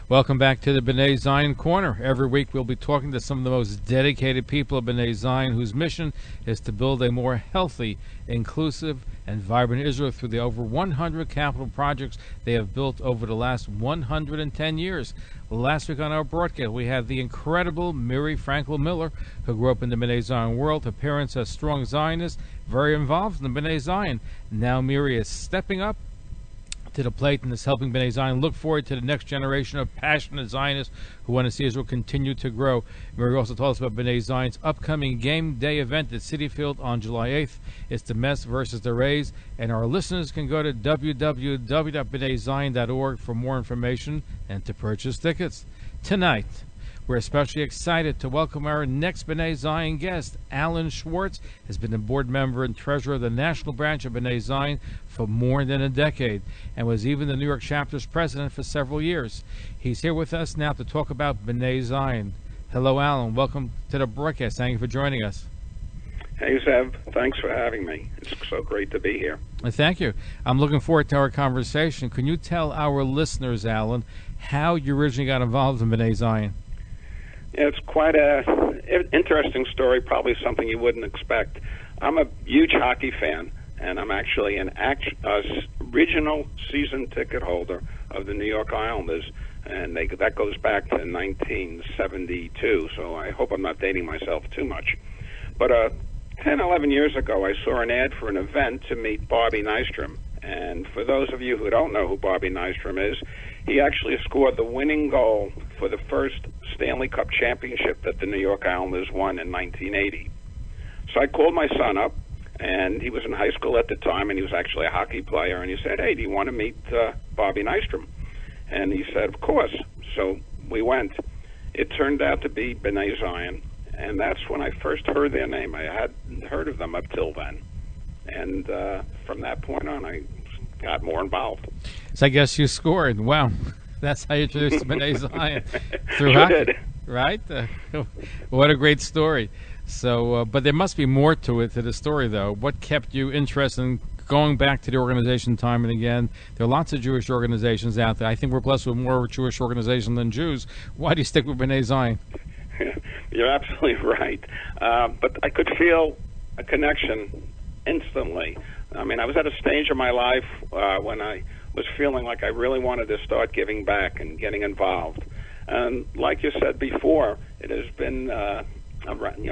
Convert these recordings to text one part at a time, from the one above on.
Welcome back to the Bnai Zion Corner. Every week we'll be talking to some of the most dedicated people of Bnai Zion whose mission is to build a more healthy, inclusive, and vibrant Israel through the over 100 capital projects they have built over the last 110 years. Last week on our broadcast, we had the incredible Miri Frankel Miller, who grew up in the Bnai Zion world. Her parents are strong Zionists, very involved in the Bnai Zion. Now Miri is stepping up to the plate and is helping Bnai Zion look forward to the next generation of passionate Zionists who want to see Israel continue to grow. Mary also told us about Bnai Zion's upcoming game day event at Citi Field on July 8th. It's the Mess versus the Rays, and our listeners can go to www.bnaizion.org for more information and to purchase tickets. Tonight, we're especially excited to welcome our next Bnai Zion guest. Alan Schwartz has been a board member and treasurer of the national branch of Bnai Zion for more than a decade and was even the New York chapter's president for several years. He's here with us now to talk about Bnai Zion. Hello, Alan. Welcome to the broadcast. Thank you for joining us. Hey, Zev. Thanks for having me. It's so great to be here. Thank you. I'm looking forward to our conversation. Can you tell our listeners, Alan, how you originally got involved in Bnai Zion? It's quite an interesting story, probably something you wouldn't expect. I'm a huge hockey fan, and I'm actually an original season ticket holder of the New York Islanders, and that goes back to 1972, so I hope I'm not dating myself too much. But 10, 11 years ago, I saw an ad for an event to meet Bobby Nystrom, and for those of you who don't know who Bobby Nystrom is, he actually scored the winning goal for the first Stanley Cup championship that the New York Islanders won in 1980. So I called my son up, and he was in high school at the time, and he was actually a hockey player, and he said, hey, do you want to meet Bobby Nystrom? And he said, of course. So we went. It turned out to be Bnai Zion, and that's when I first heard their name. I hadn't heard of them up till then. And from that point on, I got more involved. So I guess you scored. Wow. That's how you introduced Bnai Zion. Through sure hockey, did. Right? What a great story. So, but there must be more to the story, though. What kept you interested in going back to the organization time and again? There are lots of Jewish organizations out there. I think we're blessed with more Jewish organizations than Jews. Why do you stick with Bnai Zion? You're absolutely right. But I could feel a connection instantly. I mean, I was at a stage of my life when I was feeling like I really wanted to start giving back and getting involved. And like you said before, it has been,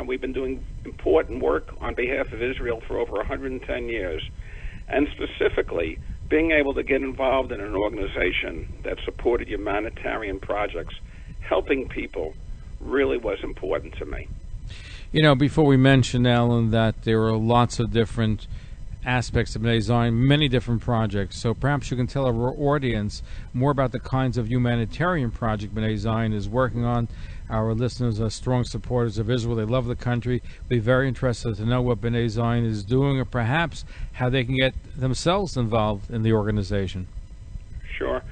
we've been doing important work on behalf of Israel for over 110 years. And specifically, being able to get involved in an organization that supported humanitarian projects, helping people, really was important to me. You know, before we mention, Alan, that there are lots of different aspects of Bnai Zion, many different projects. So perhaps you can tell our audience more about the kinds of humanitarian project Bnai Zion is working on. Our listeners are strong supporters of Israel. They love the country. Be very interested to know what Bnai Zion is doing, or perhaps how they can get themselves involved in the organization. Sure.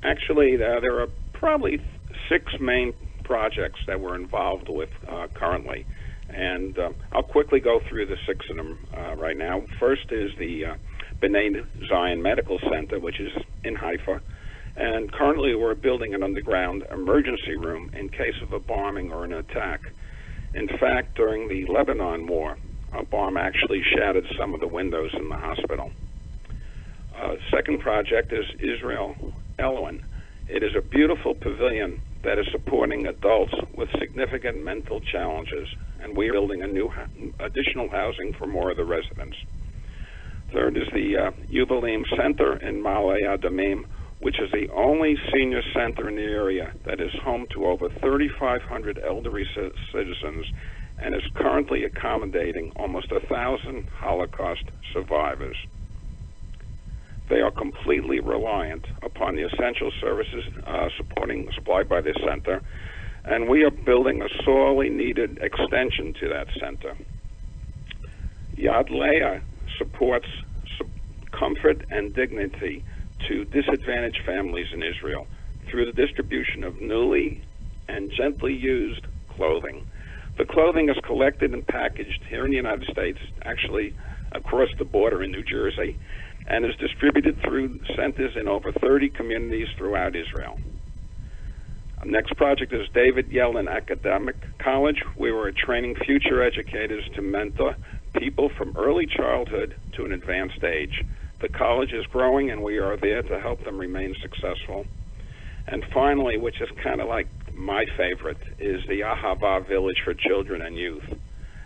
Actually, there are probably 6 main projects that we're involved with currently. And I'll quickly go through the 6 of them right now. First is the Bnai Zion Medical Center, which is in Haifa. And currently we're building an underground emergency room in case of a bombing or an attack. In fact, during the Lebanon War, a bomb actually shattered some of the windows in the hospital. Second project is Israel Elwyn. It is a beautiful pavilion that is supporting adults with significant mental challenges, and we are building a new additional housing for more of the residents. Third is the Yubalim Center in Ma'ale Adamim, which is the only senior center in the area that is home to over 3,500 elderly citizens and is currently accommodating almost 1,000 Holocaust survivors. They are completely reliant upon the essential services supplied by this center, and we are building a sorely needed extension to that center. Yad Leah supports comfort and dignity to disadvantaged families in Israel through the distribution of newly and gently used clothing. The clothing is collected and packaged here in the United States, actually across the border in New Jersey, and is distributed through centers in over 30 communities throughout Israel. Next project is David Yellen Academic College. We were training future educators to mentor people from early childhood to an advanced age. The college is growing, and we are there to help them remain successful. And finally, which is kind of like my favorite, is the Ahava Village for children and youth.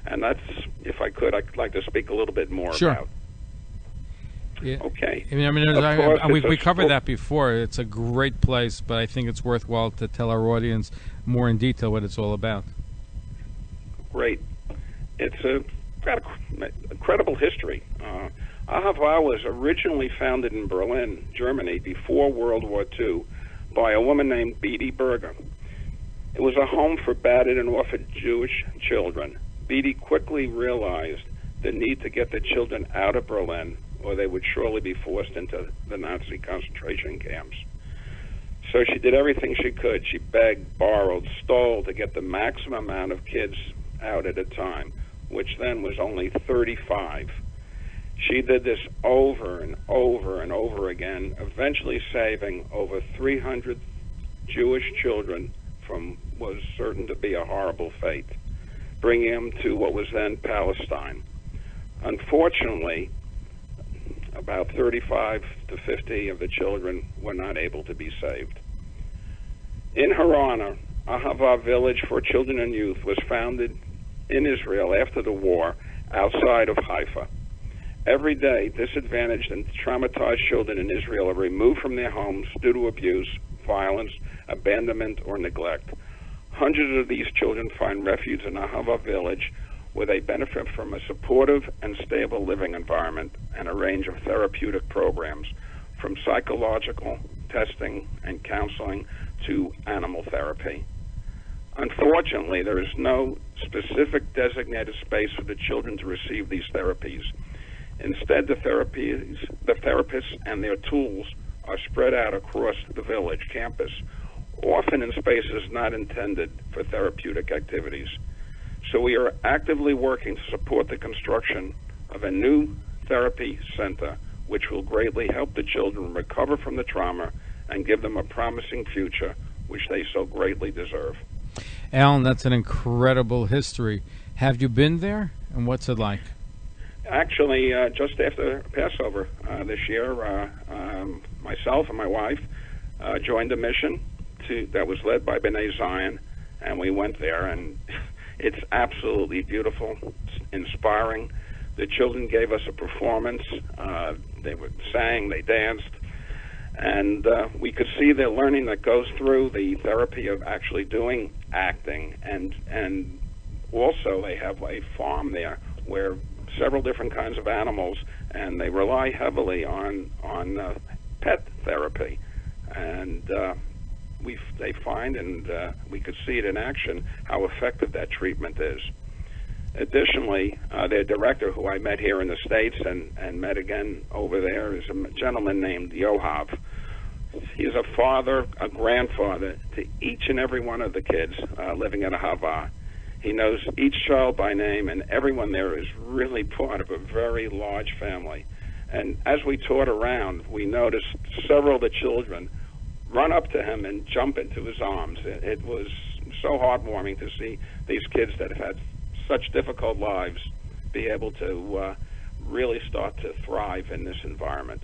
And that's, if I could, I'd like to speak a little bit more about. Yeah. Okay. We covered that before. It's a great place, but I think it's worthwhile to tell our audience more in detail what it's all about. Great. It's got an incredible history. Ahava was originally founded in Berlin, Germany, before World War II by a woman named Bede Berger. It was a home for battered and orphaned Jewish children. Bede quickly realized the need to get the children out of Berlin, or they would surely be forced into the Nazi concentration camps. So she did everything she could. She begged, borrowed, stole to get the maximum amount of kids out at a time, which then was only 35. She did this over and over and over again, eventually saving over 300 Jewish children from what was certain to be a horrible fate, bringing them to what was then Palestine. Unfortunately, about 35 to 50 of the children were not able to be saved. In her honor, Ahava Village for Children and Youth was founded in Israel after the war outside of Haifa. Every day, disadvantaged and traumatized children in Israel are removed from their homes due to abuse, violence, abandonment, or neglect. Hundreds of these children find refuge in Ahava Village, where they benefit from a supportive and stable living environment and a range of therapeutic programs, from psychological testing and counseling to animal therapy. Unfortunately, there is no specific designated space for the children to receive these therapies. Instead, the therapists and their tools are spread out across the village campus, often in spaces not intended for therapeutic activities. So we are actively working to support the construction of a new therapy center, which will greatly help the children recover from the trauma and give them a promising future, which they so greatly deserve. Alan, that's an incredible history. Have you been there, and what's it like? Actually, just after Passover this year, myself and my wife joined a mission that was led by Bnai Zion, and we went there, and it's absolutely beautiful, it's inspiring. The children gave us a performance. They sang, they danced, and we could see the learning that goes through the therapy of actually doing acting, and also they have a farm there where several different kinds of animals, and they rely heavily on pet therapy, and they find, and we could see it in action, how effective that treatment is. Additionally, their director, who I met here in the States and met again over there, is a gentleman named Yoav. He's a father, a grandfather to each and every one of the kids living at Ahava. He knows each child by name, and everyone there is really part of a very large family. And as we toured around, we noticed several of the children run up to him and jump into his arms. It was so heartwarming to see these kids that have had such difficult lives be able to really start to thrive in this environment.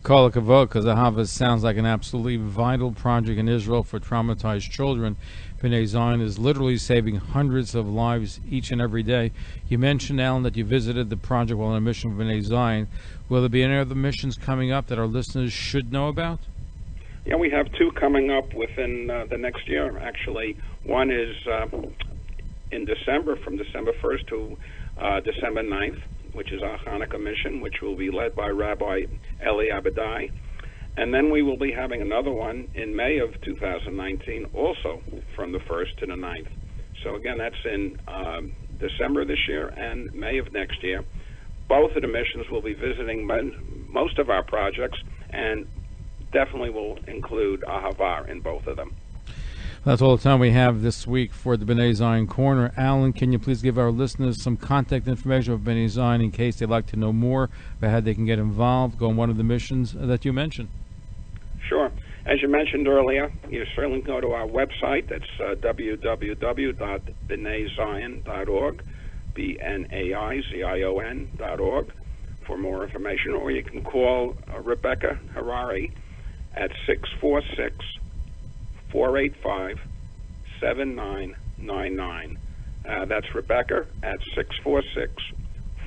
Kol hakavod, because Ahava sounds like an absolutely vital project in Israel for traumatized children. Bnai Zion is literally saving hundreds of lives each and every day. You mentioned, Alan, that you visited the project while on a mission for Bnai Zion. Will there be any other missions coming up that our listeners should know about? Yeah, we have two coming up within the next year, actually. One is in December, from December 1st to December 9th, which is our Hanukkah mission, which will be led by Rabbi Eli Abadai. And then we will be having another one in May of 2019, also from the 1st to the 9th. So again, that's in December this year and May of next year. Both of the missions will be visiting most of our projects, and definitely will include Ahava in both of them. That's all the time we have this week for the Bnai Zion Corner. Alan, can you please give our listeners some contact information of Bnai Zion in case they'd like to know more about how they can get involved, go on one of the missions that you mentioned? Sure. as you mentioned earlier, you certainly go to our website. That's www.bnaizion.org, BNAIZION.org, for more information. Or you can call Rebecca Harari at 646-485-7999. That's Rebecca at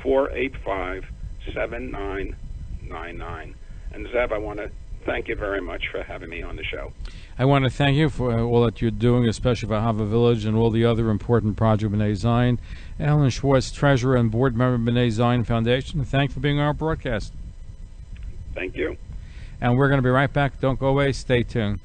646-485-7999. And Zev, I want to thank you very much for having me on the show. I want to thank you for all that you're doing, especially for Ahava Village and all the other important projects of Bnai Zion. Alan Schwartz, Treasurer and Board Member of Bnai Zion Foundation, thank you for being on our broadcast. Thank you. And we're going to be right back. Don't go away. Stay tuned.